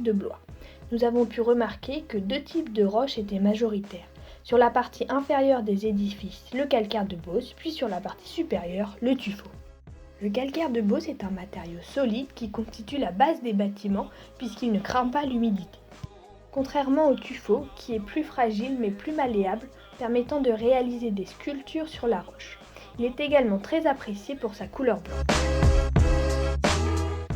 de Blois. Nous avons pu remarquer que 2 types de roches étaient majoritaires. Sur la partie inférieure des édifices, le calcaire de Beauce, puis sur la partie supérieure, le tuffeau. Le calcaire de Beauce est un matériau solide qui constitue la base des bâtiments puisqu'il ne craint pas l'humidité. Contrairement au tuffeau, qui est plus fragile mais plus malléable, permettant de réaliser des sculptures sur la roche. Il est également très apprécié pour sa couleur blanche.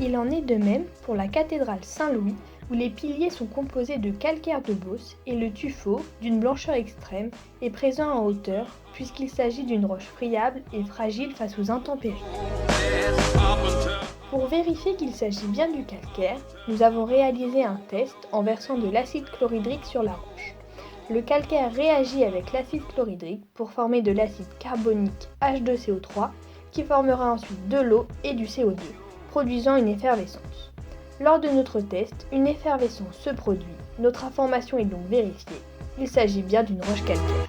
Il en est de même pour la cathédrale Saint-Louis, où les piliers sont composés de calcaire de Beauce et le tuffeau, d'une blancheur extrême, est présent en hauteur puisqu'il s'agit d'une roche friable et fragile face aux intempéries. Pour vérifier qu'il s'agit bien du calcaire, nous avons réalisé un test en versant de l'acide chlorhydrique sur la roche. Le calcaire réagit avec l'acide chlorhydrique pour former de l'acide carbonique H2CO3 qui formera ensuite de l'eau et du CO2, produisant une effervescence. Lors de notre test, une effervescence se produit, notre information est donc vérifiée, il s'agit bien d'une roche calcaire.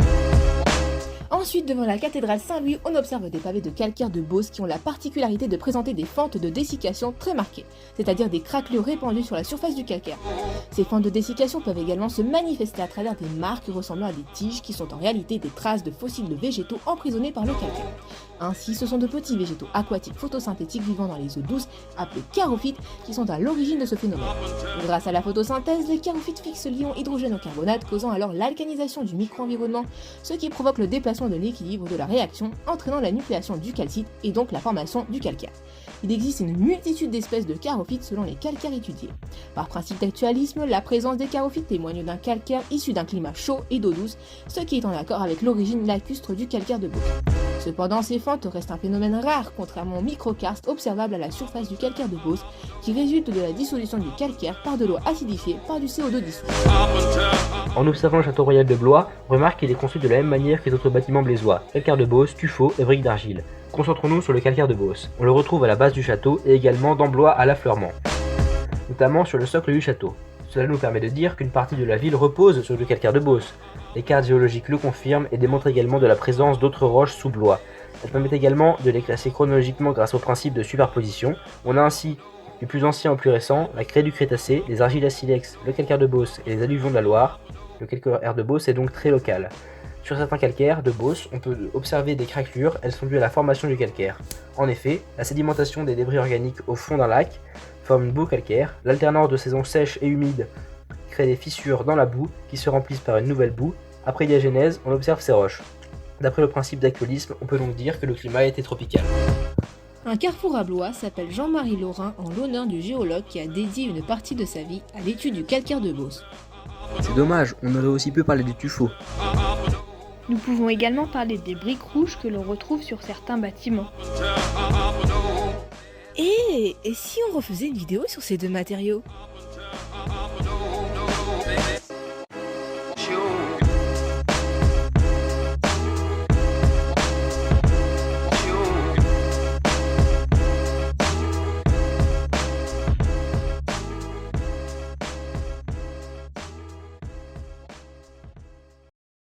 Ensuite, devant la cathédrale Saint-Louis, on observe des pavés de calcaire de Beauce qui ont la particularité de présenter des fentes de dessiccation très marquées, c'est-à-dire des craquelures répandues sur la surface du calcaire. Ces fentes de dessiccation peuvent également se manifester à travers des marques ressemblant à des tiges qui sont en réalité des traces de fossiles de végétaux emprisonnés par le calcaire. Ainsi, ce sont de petits végétaux aquatiques photosynthétiques vivant dans les eaux douces, appelés charophytes, qui sont à l'origine de ce phénomène. Grâce à la photosynthèse, les charophytes fixent l'ion hydrogène au carbonate, causant alors l'alcanisation du micro-environnement, ce qui provoque le déplacement de l'équilibre de la réaction, entraînant la nucléation du calcite et donc la formation du calcaire. Il existe une multitude d'espèces de charophytes selon les calcaires étudiés. Par principe d'actualisme, la présence des charophytes témoigne d'un calcaire issu d'un climat chaud et d'eau douce, ce qui est en accord avec l'origine lacustre du calcaire de Beauce. Cependant, ces fentes restent un phénomène rare, contrairement aux microkarstes observables à la surface du calcaire de Beauce, qui résultent de la dissolution du calcaire par de l'eau acidifiée par du CO2 dissous. En observant le château royal de Blois, on remarque qu'il est construit de la même manière que les autres bâtiments blésois, calcaire de Beauce, tuffeau et briques d'argile. Concentrons-nous sur le calcaire de Beauce. On le retrouve à la base du château et également dans Blois à l'affleurement, notamment sur le socle du château. Cela nous permet de dire qu'une partie de la ville repose sur le calcaire de Beauce. Les cartes géologiques le confirment et démontrent également de la présence d'autres roches sous Blois. Elles permettent également de les classer chronologiquement grâce au principe de superposition. On a ainsi, du plus ancien au plus récent, la craie du Crétacé, les argiles à silex, le calcaire de Beauce et les alluvions de la Loire. Le calcaire de Beauce est donc très local. Sur certains calcaires de Beauce, on peut observer des craquelures, elles sont dues à la formation du calcaire. En effet, la sédimentation des débris organiques au fond d'un lac forme une boue calcaire, l'alternance de saisons sèches et humides crée des fissures dans la boue qui se remplissent par une nouvelle boue. Après diagénèse, on observe ces roches. D'après le principe d'actualisme, on peut donc dire que le climat était tropical. Un carrefour à Blois s'appelle Jean-Marie Laurin en l'honneur du géologue qui a dédié une partie de sa vie à l'étude du calcaire de Beauce. C'est dommage, on aurait aussi pu parler du tuffeau. Nous pouvons également parler des briques rouges que l'on retrouve sur certains bâtiments. Et si on refaisait une vidéo sur ces deux matériaux ?